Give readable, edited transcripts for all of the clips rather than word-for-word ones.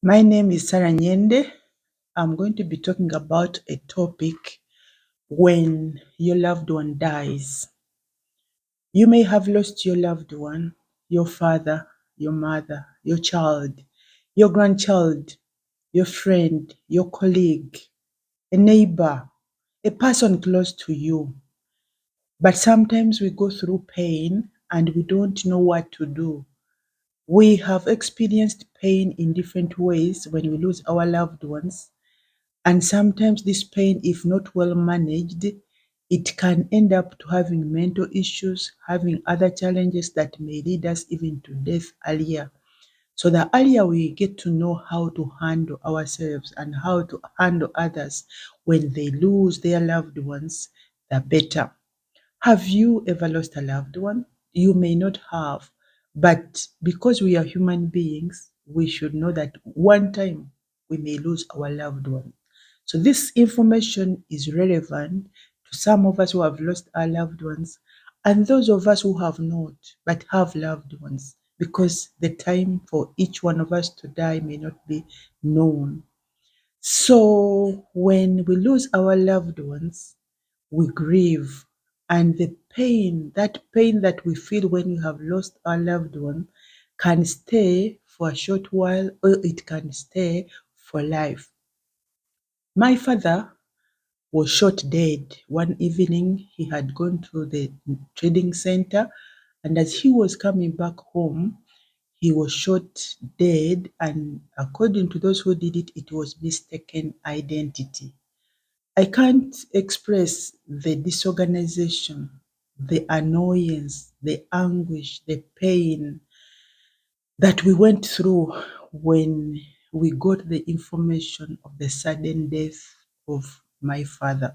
My name is Sarah Nyende. I'm going to be talking about a topic when your loved one dies. You may have lost your loved one, your father, your mother, your child, your grandchild, your friend, your colleague, a neighbor, a person close to you. But sometimes we go through pain and we don't know what to do. We have experienced pain in different ways when we lose our loved ones. And sometimes this pain, if not well managed, it can end up to having mental issues, having other challenges that may lead us even to death earlier. So the earlier we get to know how to handle ourselves and how to handle others when they lose their loved ones, the better. Have you ever lost a loved one? You may not have, but because we are human beings, we should know that one time we may lose our loved one. So this information is relevant to some of us who have lost our loved ones and those of us who have not, but have loved ones, because the time for each one of us to die may not be known. So when we lose our loved ones, we grieve. And the pain, that pain that we feel when we have lost our loved one, can stay for a short while or it can stay for life. My father was shot dead one evening. He had gone to the trading center, and as he was coming back home, he was shot dead. And according to those who did it, it was mistaken identity. I can't express the disorganization, the annoyance, the anguish, the pain that we went through when we got the information of the sudden death of my father.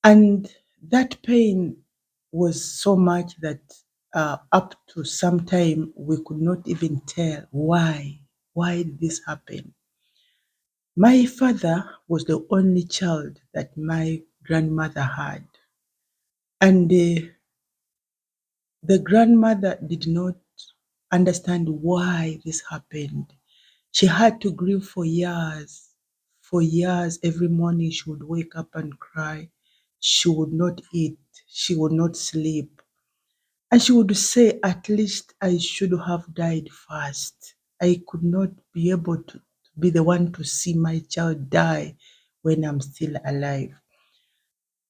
And that pain was so much that up to some time we could not even tell why did this happen. My father was the only child that my grandmother had. And the grandmother did not understand why this happened. She had to grieve for years. For years, every morning she would wake up and cry. She would not eat. She would not sleep. And she would say, at least I should have died first. I could not be able to be the one to see my child die when I'm still alive.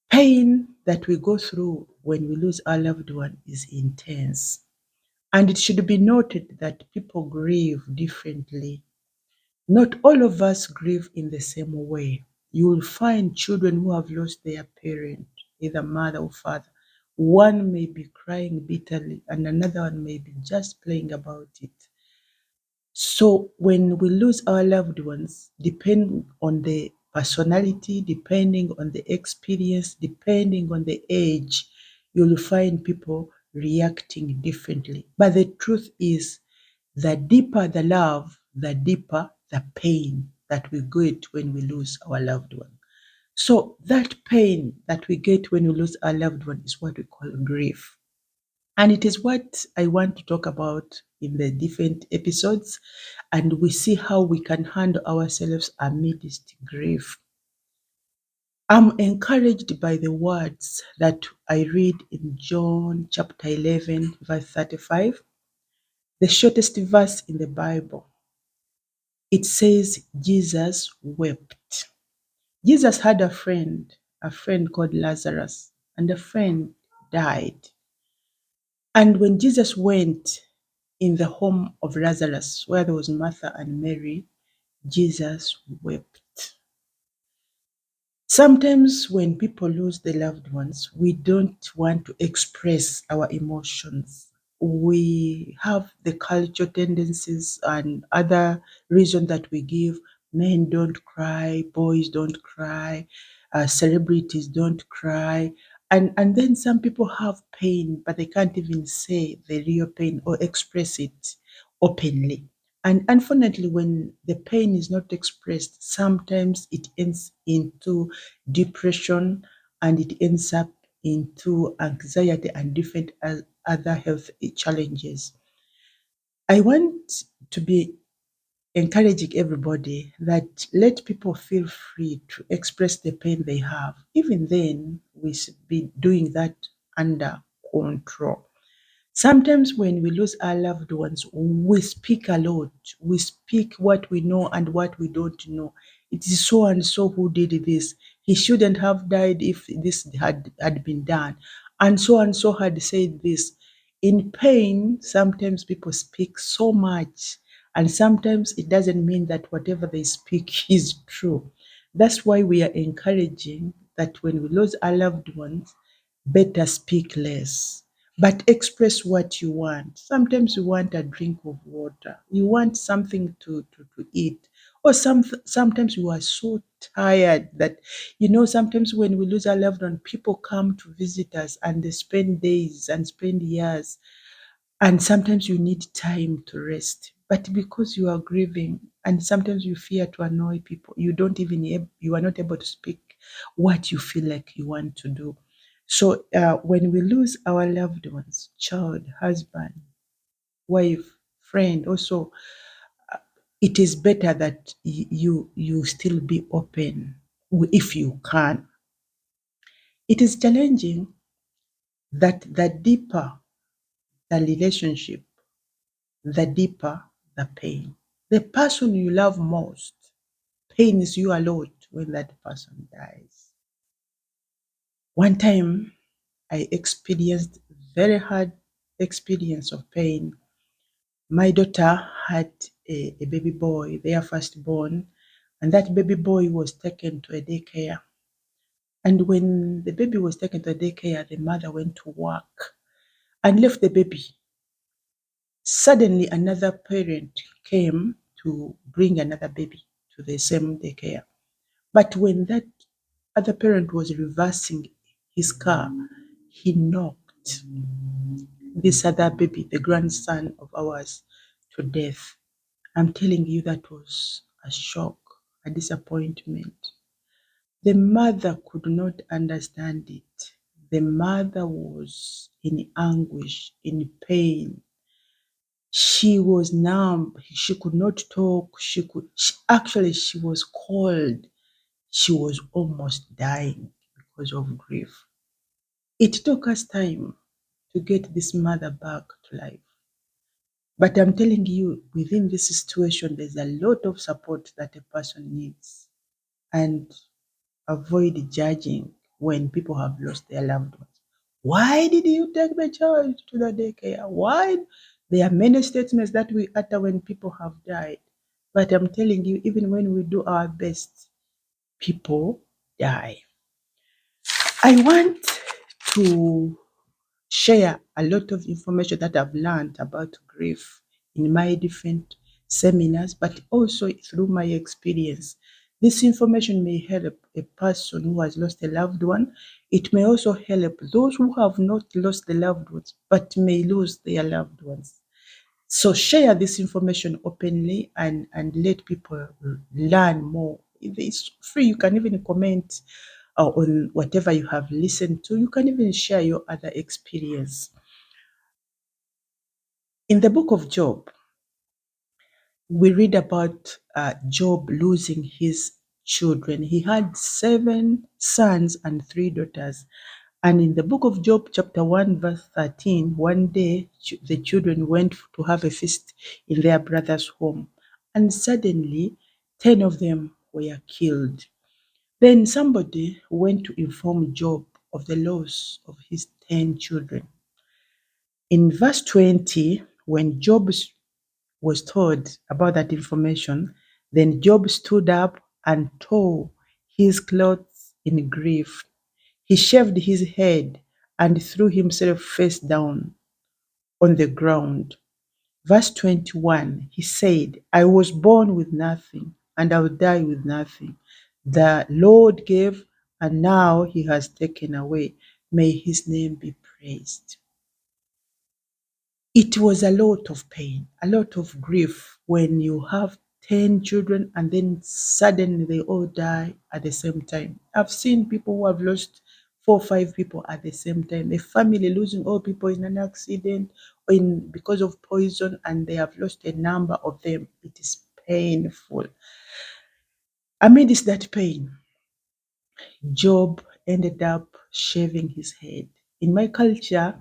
Pain that we go through when we lose our loved one is intense. And it should be noted that people grieve differently. Not all of us grieve in the same way. You will find children who have lost their parent, either mother or father. One may be crying bitterly, and another one may be just playing about it. So when we lose our loved ones, depending on the personality, depending on the experience, depending on the age, you'll find people reacting differently. But the truth is, the deeper the love, the deeper the pain that we get when we lose our loved one. So that pain that we get when we lose our loved one is what we call grief. And it is what I want to talk about in the different episodes. And we see how we can handle ourselves amidst grief. I'm encouraged by the words that I read in John chapter 11, verse 35, the shortest verse in the Bible. It says, Jesus wept. Jesus had a friend called Lazarus, and the friend died. And when Jesus went in the home of Lazarus, where there was Martha and Mary, Jesus wept. Sometimes when people lose their loved ones, we don't want to express our emotions. We have the cultural tendencies and other reasons that we give. Men don't cry, boys don't cry, celebrities don't cry. And then some people have pain, but they can't even say the real pain or express it openly. And unfortunately, when the pain is not expressed, sometimes it ends into depression and it ends up into anxiety and different other health challenges. I want to be encouraging everybody that let people feel free to express the pain they have. Even then, we should be doing that under control. Sometimes when we lose our loved ones, we speak a lot. We speak what we know and what we don't know. It is so and so who did this. He shouldn't have died if this had been done. And so had said this. In pain, sometimes people speak so much, and sometimes it doesn't mean that whatever they speak is true. That's why we are encouraging that when we lose our loved ones, better speak less, but express what you want. Sometimes you want a drink of water, you want something to eat, or sometimes you are so tired that, sometimes when we lose our loved one, people come to visit us and they spend days and spend years, and sometimes you need time to rest. But because you are grieving and sometimes you fear to annoy people, you are not able to speak what you feel like you want to do. So when we lose our loved ones, child, husband, wife, friend, also, it is better that you still be open if you can. It is challenging that the deeper the relationship, the deeper the pain. The person you love most pains you a lot when that person dies. One time I experienced very hard experience of pain. My daughter had a baby boy, their firstborn, and that baby boy was taken to a daycare. And when the baby was taken to a daycare, the mother went to work and left the baby. Suddenly, another parent came to bring another baby to the same daycare. But when that other parent was reversing his car, he knocked this other baby, the grandson of ours, to death. I'm telling you, that was a shock, a disappointment. The mother could not understand it. The mother was in anguish, in pain. She was numb. She could not talk. She was cold. She was almost dying because of grief. It took us time to get this mother back to life. But I'm telling you, within this situation, there's a lot of support that a person needs. And avoid judging when people have lost their loved ones. Why did you take the child to the daycare? Why? There are many statements that we utter when people have died. But I'm telling you, even when we do our best, people die. I want to share a lot of information that I've learned about grief in my different seminars, but also through my experience. This information may help a person who has lost a loved one. It may also help those who have not lost their loved ones, but may lose their loved ones. So share this information openly and let people learn more. It's free. You can even comment on whatever you have listened to. You can even share your other experience. In the book of Job, we read about Job losing his children. He had 7 sons and 3 daughters. And in the book of Job, chapter 1, verse 13, one day the children went to have a feast in their brother's home. And suddenly, 10 of them were killed. Then somebody went to inform Job of the loss of his 10 children. In verse 20, when Job was told about that information, then Job stood up and tore his clothes in grief. He shaved his head and threw himself face down on the ground. Verse 21, he said, I was born with nothing and I will die with nothing. The Lord gave and now he has taken away. May his name be praised. It was a lot of pain, a lot of grief when you have 10 children and then suddenly they all die at the same time. I've seen people who have lost 4 or 5 people at the same time. A family losing all people in an accident or because of poison, and they have lost a number of them. It is painful. Amidst that pain, Job ended up shaving his head. In my culture,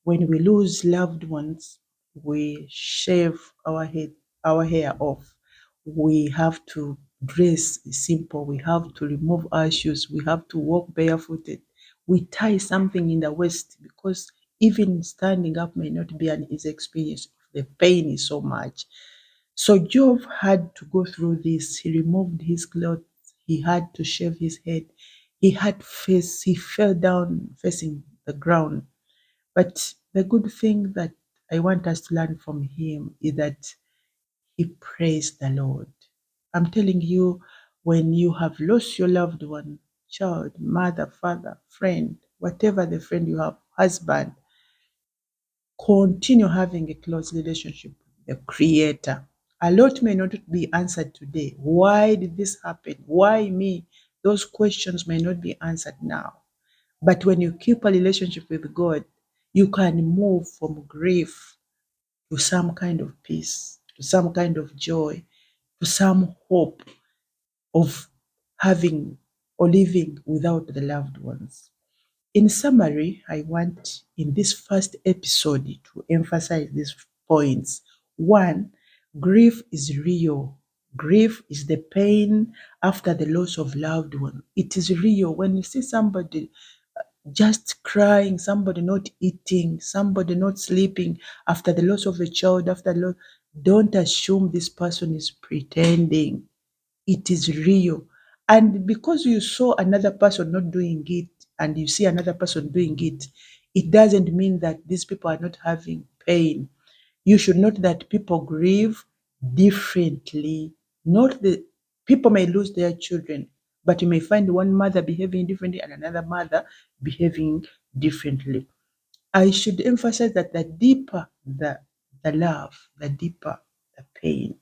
when we lose loved ones, we shave our hair off. We have to dress simple. We have to remove our shoes. We have to walk barefooted. We tie something in the waist because even standing up may not be an easy experience. The pain is so much. So Job had to go through this. He removed his clothes. He had to shave his head. He fell down facing the ground. But the good thing that I want us to learn from him is that he praised the Lord. I'm telling you, when you have lost your loved one, child, mother, father, friend, whatever the friend you have, husband, continue having a close relationship with the Creator. A lot may not be answered today. Why did this happen? Why me? Those questions may not be answered now. But when you keep a relationship with God, you can move from grief to some kind of peace, to some kind of joy, to some hope of having or living without the loved ones. In summary, I want in this first episode to emphasize these points. One, grief is real. Grief is the pain after the loss of loved one. It is real. When you see somebody just crying, somebody not eating, somebody not sleeping after the loss of a child, after the loss, don't assume this person is pretending. It is real. And because you saw another person not doing it and you see another person doing it, it doesn't mean that these people are not having pain. You should note that people grieve differently. Not the people may lose their children, but you may find one mother behaving differently and another mother behaving differently. I should emphasize that the deeper the love, the deeper the pain.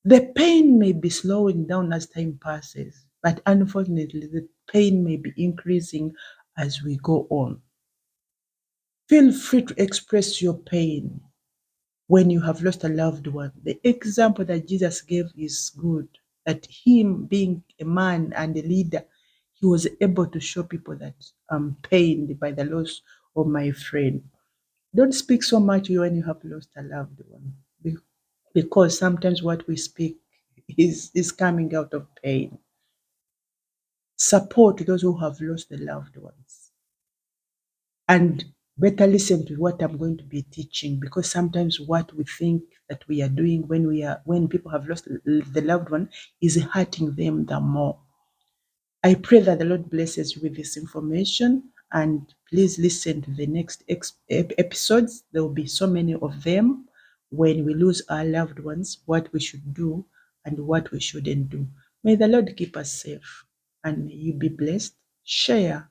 The pain may be slowing down as time passes, but unfortunately, the pain may be increasing as we go on. Feel free to express your pain when you have lost a loved one. The example that Jesus gave is good, that him being a man and a leader, he was able to show people that I'm pained by the loss of my friend. Don't speak so much when you have lost a loved one, because sometimes what we speak is coming out of pain. Support those who have lost their loved ones. And better listen to what I'm going to be teaching, because sometimes what we think that we are doing when people have lost the loved one is hurting them the more. I pray that the Lord blesses you with this information, and please listen to the next episodes. There will be so many of them. When we lose our loved ones, what we should do and what we shouldn't do. May the Lord keep us safe, and may you be blessed. Share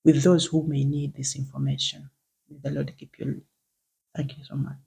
with those who may need this information. May the Lord keep you. Thank you so much.